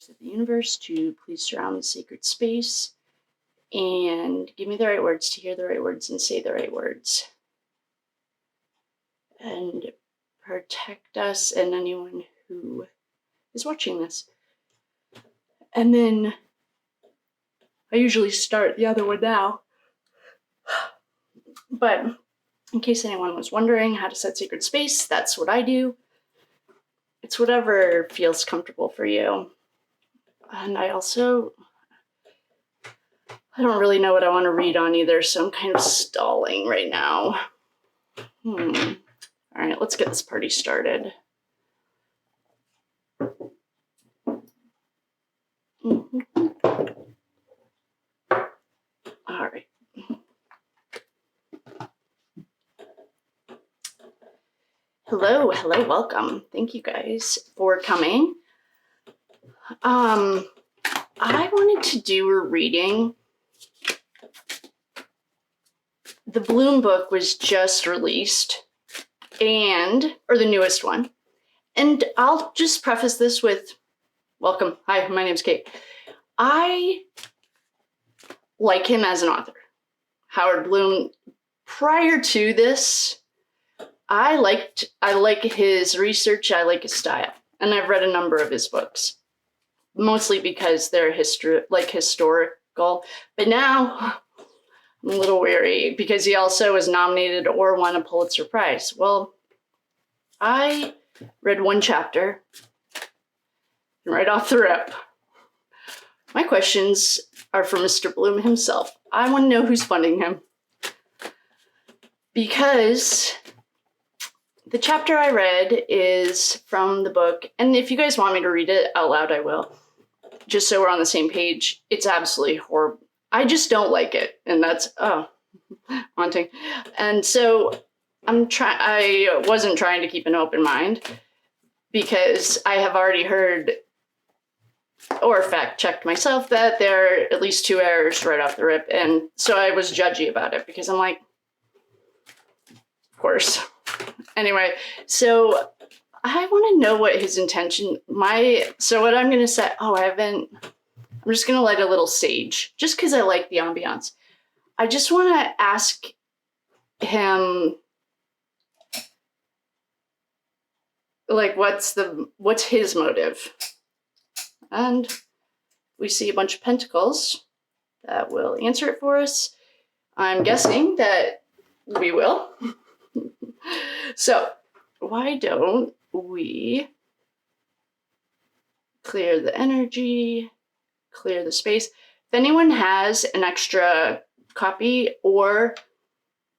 to the universe to please surround the sacred space and give me the right words to hear the right words and say the right words. And protect us and anyone who is watching this. And then I usually start the other one now. But in case anyone was wondering how to set sacred space, that's what I do. It's whatever feels comfortable for you. And I don't really know what I want to read on either, so I'm kind of stalling right now. All right, let's get this party started. All right. Hello, welcome. Thank you guys for coming. I wanted to do a reading. The Blum book was just released, or the newest one. And I'll just preface this with, welcome. Hi, my name's Kate. I like him as an author. Howard Blum, prior to this, I like his research, I like his style. And I've read a number of his books, mostly because they're historical. But now I'm a little weary because he also was nominated or won a Pulitzer Prize. Well, I read one chapter and right off the rip, my questions are for Mr. Blum himself. I want to know who's funding him. Because the chapter I read is from the book, and if you guys want me to read it out loud, I will. Just so we're on the same page. It's absolutely horrible. I just don't like it, and that's haunting. And so I wasn't trying to keep an open mind because I have already heard or fact-checked myself that there are at least 2 errors right off the rip, and so I was judgy about it because I'm like, of course. Anyway, so I want to know what his intention, so what I'm going to say, I'm just going to light a little sage, just because I like the ambiance. I just want to ask him, like, what's his motive? And we see a bunch of pentacles that will answer it for us. I'm guessing that we will. So, why don't we clear the energy, clear the space? If anyone has an extra copy or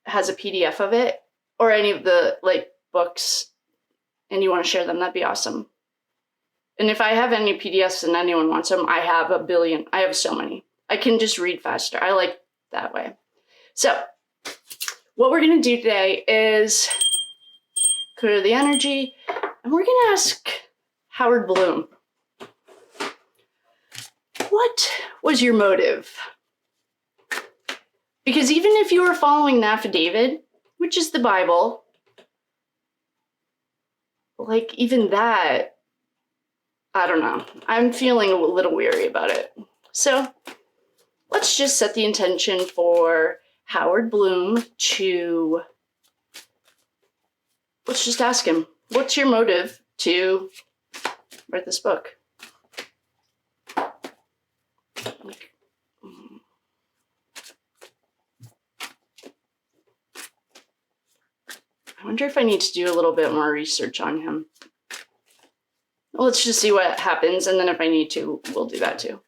has a PDF of it or any of the books and you want to share them, that'd be awesome. And if I have any PDFs and anyone wants them, I have a billion. I have so many. I can just read faster. I like that way. So, what we're going to do today is clear the energy, and we're going to ask Howard Blum, what was your motive? Because even if you were following the affidavit, which is the Bible, even that, I don't know. I'm feeling a little weary about it. So let's just set the intention for Howard Blum to, let's just ask him, what's your motive to write this book? I wonder if I need to do a little bit more research on him. Let's just see what happens, and then if I need to, we'll do that too.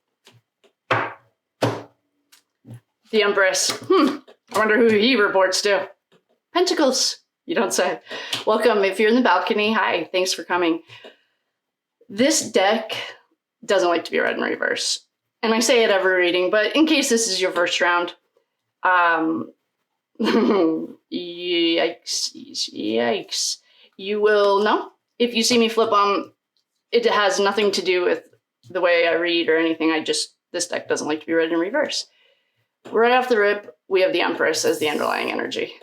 The Empress. I wonder who he reports to. Pentacles, you don't say. Welcome. If you're in the balcony, hi, thanks for coming. This deck doesn't like to be read in reverse. And I say it every reading, but in case this is your first round, yikes. You will know. If you see me flip them, it has nothing to do with the way I read or anything. This deck doesn't like to be read in reverse. Right off the rip, we have the Empress as the underlying energy.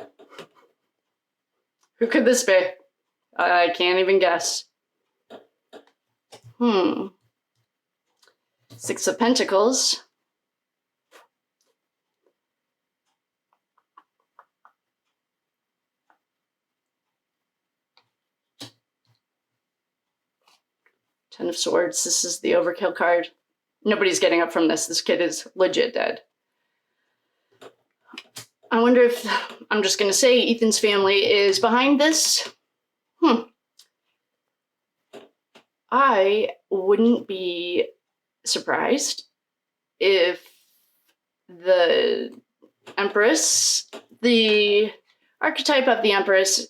Who could this be? I can't even guess. Six of Pentacles. Ten of Swords. This is the overkill card. Nobody's getting up from this. This kid is legit dead. I wonder if, I'm just going to say Ethan's family is behind this. I wouldn't be surprised if the Empress, the archetype of the Empress,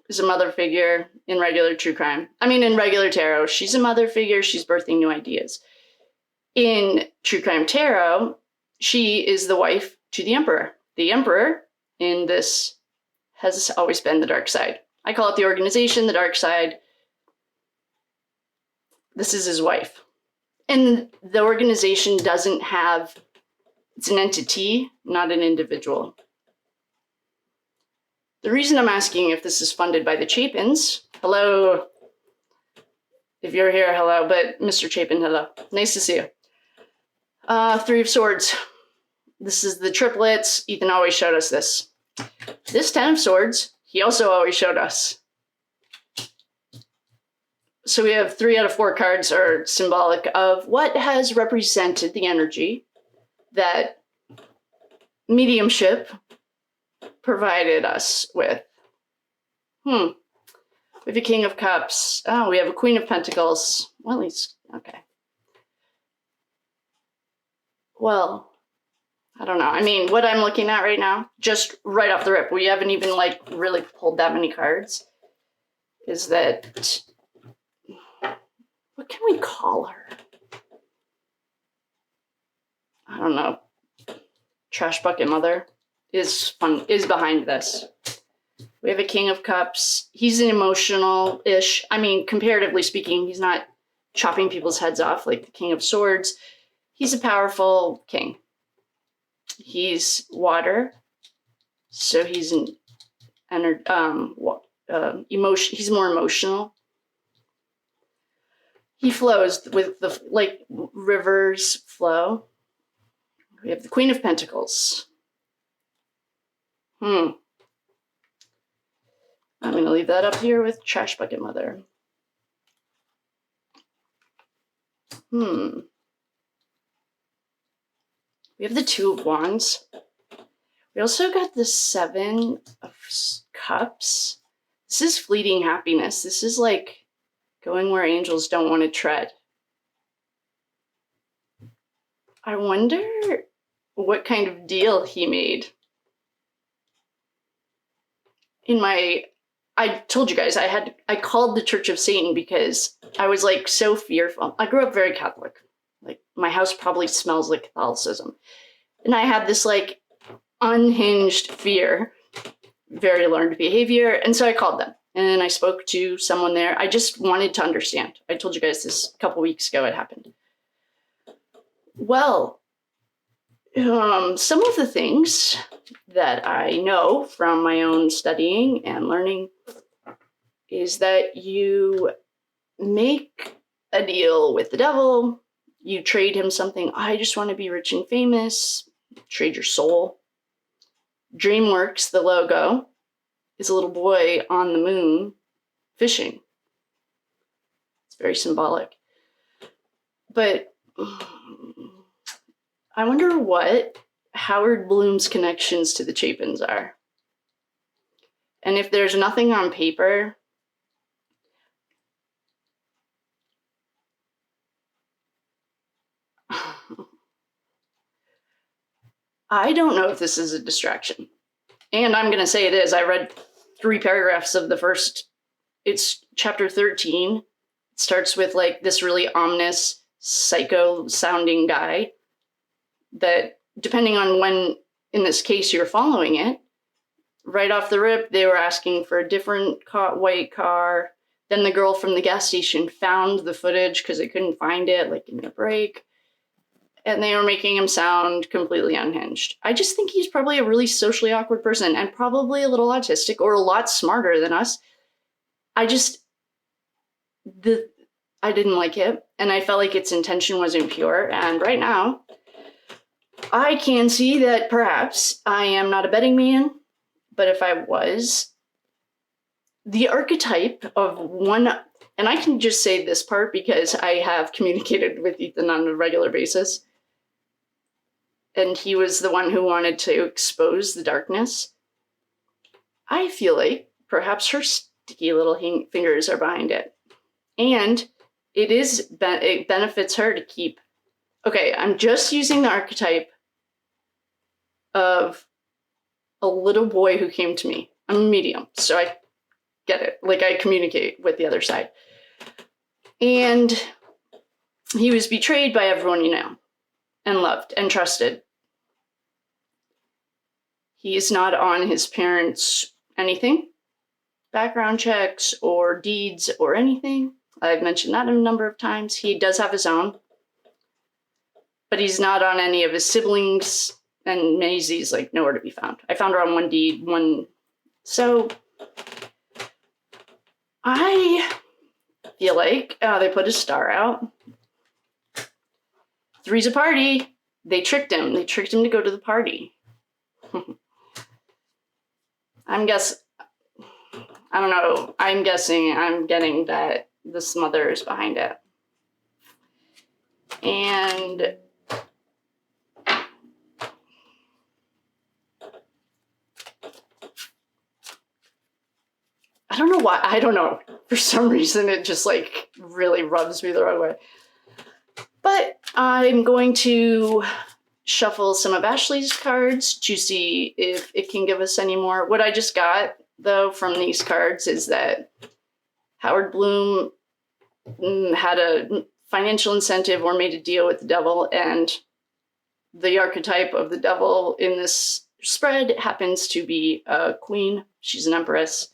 is a mother figure in regular true crime. I mean, in regular tarot, she's a mother figure. She's birthing new ideas. In true crime tarot, she is the wife to the Emperor. The Emperor in this has always been the dark side. I call it the organization, the dark side. This is his wife. And the organization doesn't have, it's an entity, not an individual. The reason I'm asking if this is funded by the Chapins, hello, if you're here, hello, but Mr. Chapin, hello. Nice to see you. Three of Swords. This is the triplets. Ethan always showed us this. This Ten of Swords, he also always showed us. So we have 3 out of 4 cards are symbolic of what has represented the energy that mediumship provided us with. We have a King of Cups. Oh, we have a Queen of Pentacles. Well, at least, okay. Well, I don't know. I mean, what I'm looking at right now, just right off the rip, we haven't even like really pulled that many cards, is that, what can we call her? I don't know. Trash Bucket Mother is behind this. We have a King of Cups. He's an emotional-ish. I mean, comparatively speaking, he's not chopping people's heads off like the King of Swords. He's a powerful king. He's water, so he's an emotion. He's more emotional. He flows with the like rivers flow. We have the Queen of Pentacles. I'm going to leave that up here with Trash Bucket Mother. We have the Two of Wands. We also got the Seven of Cups. This is fleeting happiness. This is like going where angels don't want to tread. I wonder what kind of deal he made. I told you guys, I called the Church of Satan because I was like so fearful. I grew up very Catholic. Like my house probably smells like Catholicism. And I had this like unhinged fear, very learned behavior. And so I called them and I spoke to someone there. I just wanted to understand. I told you guys this a couple weeks ago it happened. Well, some of the things that I know from my own studying and learning is that you make a deal with the devil, you trade him something, I just want to be rich and famous, trade your soul. DreamWorks, the logo, is a little boy on the moon fishing. It's very symbolic. But I wonder what Howard Blum's connections to the Chapins are. And if there's nothing on paper, I don't know if this is a distraction. And I'm going to say it is. I read 3 paragraphs of the first, it's chapter 13. It starts with like this really ominous, psycho-sounding guy that, depending on when, in this case, you're following it, right off the rip, they were asking for a different white car. Then the girl from the gas station found the footage because they couldn't find it, like in a break. And they were making him sound completely unhinged. I just think he's probably a really socially awkward person and probably a little autistic or a lot smarter than us. I I didn't like it, and I felt like its intention wasn't pure. And right now, I can see that perhaps I am not a betting man, but if I was, the archetype of one, and I can just say this part because I have communicated with Ethan on a regular basis, and he was the one who wanted to expose the darkness. I feel like perhaps her sticky little fingers are behind it. And it benefits her to keep, okay, I'm just using the archetype of a little boy who came to me. I'm a medium, so I get it. Like, I communicate with the other side. And he was betrayed by everyone you know, and loved, and trusted. He is not on his parents' anything, background checks or deeds or anything. I've mentioned that a number of times. He does have his own, but he's not on any of his siblings, and Maisie's like nowhere to be found. I found her on one deed, one. So I feel like they put his star out. 3's a party. They tricked him. They tricked him to go to the party. I don't know. I'm getting that this mother is behind it. And I don't know why. I don't know. For some reason, it just like really rubs me the wrong way. But I'm going to shuffle some of Ashley's cards to see if it can give us any more. What I just got, though, from these cards is that Howard Blum had a financial incentive or made a deal with the devil, and the archetype of the devil in this spread happens to be a queen. She's an empress.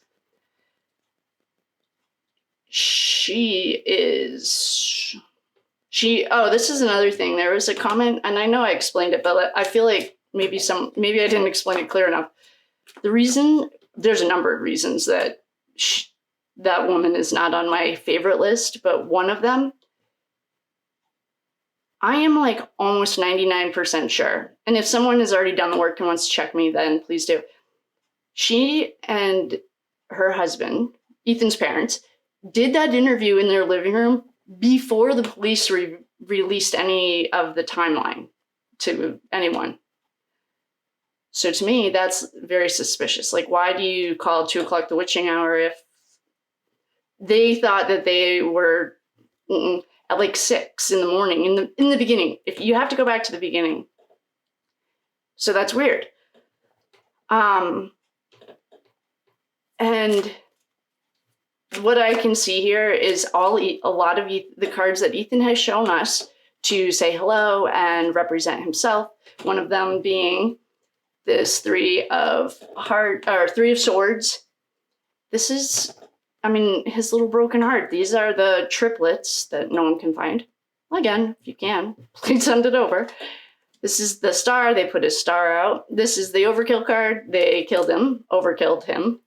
Oh, this is another thing. There was a comment, and I know I explained it, but I feel like maybe I didn't explain it clear enough. The reason, there's a number of reasons that that woman is not on my favorite list, but one of them, I am like almost 99% sure. And if someone has already done the work and wants to check me, then please do. She and her husband, Ethan's parents, did that interview in their living room before the police released any of the timeline to anyone. So to me, that's very suspicious. Like, why do you call 2 o'clock the witching hour if they thought that they were at like 6 in the morning in the beginning? If you have to go back to the beginning. So that's weird. And what I can see here is a lot of the cards that Ethan has shown us to say hello and represent himself. One of them being this 3 of swords. This is, his little broken heart. These are the triplets that no one can find. Again, if you can, please send it over. This is the star. They put his star out. This is the overkill card. They killed him, overkilled him.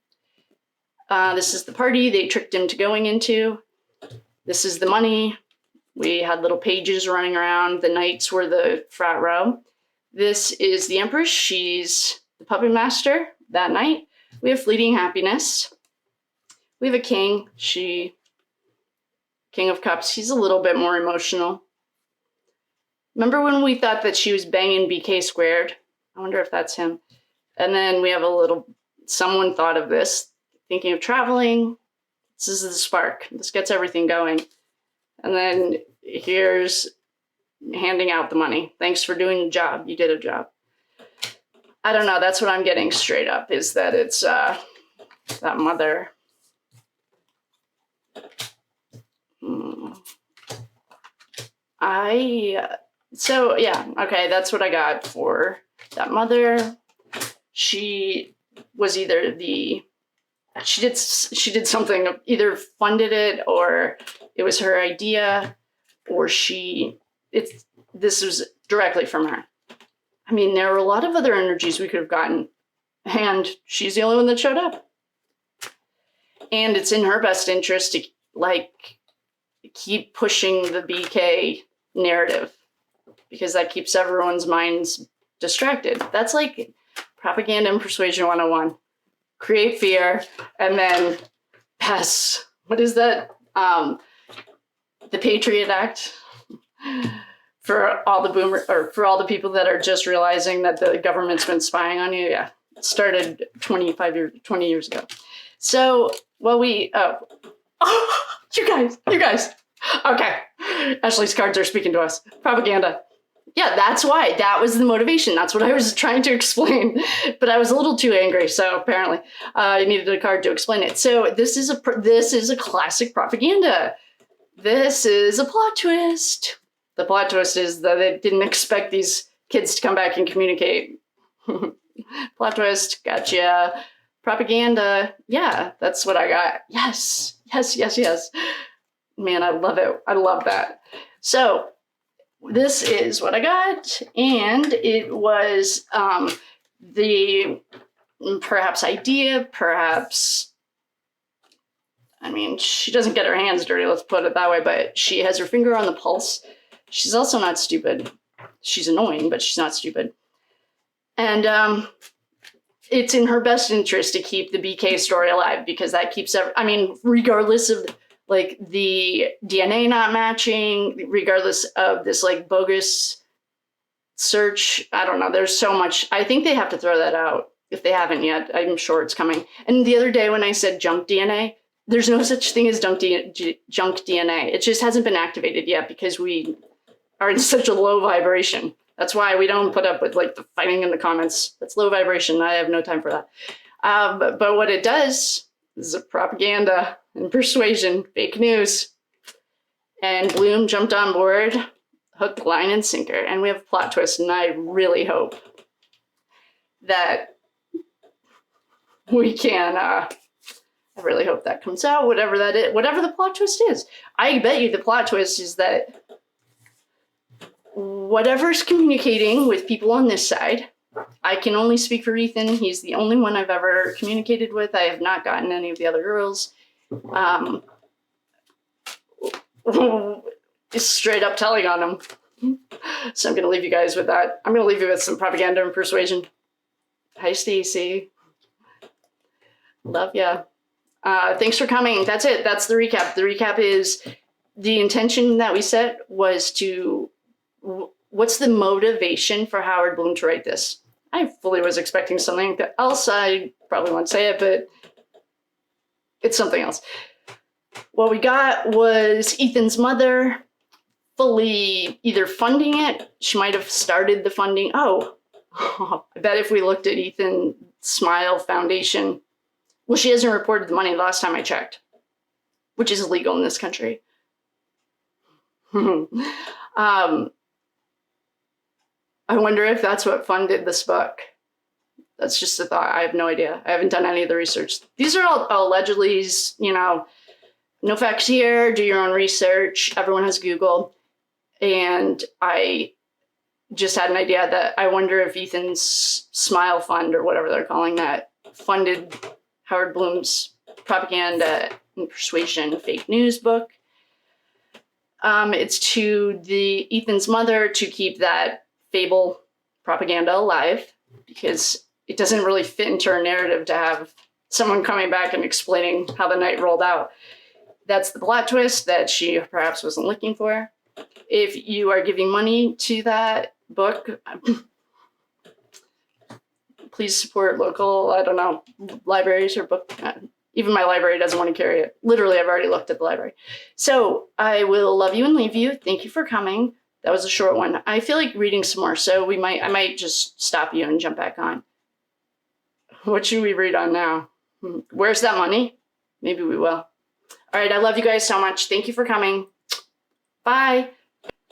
This is the party they tricked him to going into. This is the money. We had little pages running around. The knights were the frat row. This is the Empress. She's the puppet master that night. We have fleeting happiness. We have a king. King of Cups. He's a little bit more emotional. Remember when we thought that she was banging BK squared? I wonder if that's him. And then we have someone thought of this. Thinking of traveling. This is the spark. This gets everything going. And then here's handing out the money. Thanks for doing the job. You did a job. I don't know. That's what I'm getting straight up, is that it's that mother. So yeah, okay, that's what I got for that mother. She was either she did something, either funded it or it was her idea, or this was directly from her. There were a lot of other energies we could have gotten, and she's the only one that showed up. And it's in her best interest to, keep pushing the BK narrative, because that keeps everyone's minds distracted. That's like propaganda and persuasion 101. Create fear and then pass, what is that? The Patriot Act for all the for all the people that are just realizing that the government's been spying on you. Yeah, it started 20 years ago. So, well, you guys. Okay. Ashley's cards are speaking to us. Propaganda. Yeah, that's why. That was the motivation. That's what I was trying to explain. But I was a little too angry, so apparently I needed a card to explain it. So this is a classic propaganda. This is a plot twist. The plot twist is that they didn't expect these kids to come back and communicate. Plot twist. Gotcha. Propaganda. Yeah, that's what I got. Yes. Man, I love it. I love that. So this is what I got, and it was the perhaps idea, perhaps, I mean, she doesn't get her hands dirty, let's put it that way, but she has her finger on the pulse. She's also not stupid. She's annoying, but she's not stupid. And it's in her best interest to keep the BK story alive, because that keeps, regardless of like the DNA not matching, regardless of this like bogus search. I don't know. There's so much. I think they have to throw that out if they haven't yet. I'm sure it's coming. And the other day when I said junk DNA, there's no such thing as junk DNA. It just hasn't been activated yet because we are in such a low vibration. That's why we don't put up with like the fighting in the comments. That's low vibration. I have no time for that. But what it does is a propaganda and persuasion, fake news. And Blum jumped on board, hook, line, and sinker. And we have a plot twist, and I really hope that we can, I really hope that comes out, whatever that is, whatever the plot twist is. I bet you the plot twist is that whatever's communicating with people on this side, I can only speak for Ethan. He's the only one I've ever communicated with. I have not gotten any of the other girls. Straight up telling on him. So I'm going to leave you guys with that. I'm going to leave you with some propaganda and persuasion. Hi, Stacy. Love ya. Thanks for coming. That's it. That's the recap. The recap is the intention that we set was to, what's the motivation for Howard Blum to write this? I fully was expecting something else. I probably won't say it, but it's something else. What we got was Ethan's mother fully either funding it. She might have started the funding. Oh, I bet if we looked at Ethan Smile Foundation, well, she hasn't reported the money the last time I checked, which is illegal in this country. I wonder if that's what funded this book. That's just a thought. I have no idea. I haven't done any of the research. These are all allegedly, no facts here. Do your own research. Everyone has Google. And I just had an idea that I wonder if Ethan's Smile Fund, or whatever they're calling that, funded Howard Blum's propaganda and persuasion fake news book. It's to Ethan's mother to keep that fable propaganda alive, because it doesn't really fit into her narrative to have someone coming back and explaining how the night rolled out. That's the plot twist that she perhaps wasn't looking for. If you are giving money to that book, please support local, I don't know, libraries or book. Even my library doesn't want to carry it. Literally, I've already looked at the library. So I will love you and leave you. Thank you for coming. That was a short one. I feel like reading some more, so I might just stop you and jump back on. What should we read on now? Where's that money? Maybe we will. All right, I love you guys so much. Thank you for coming. Bye.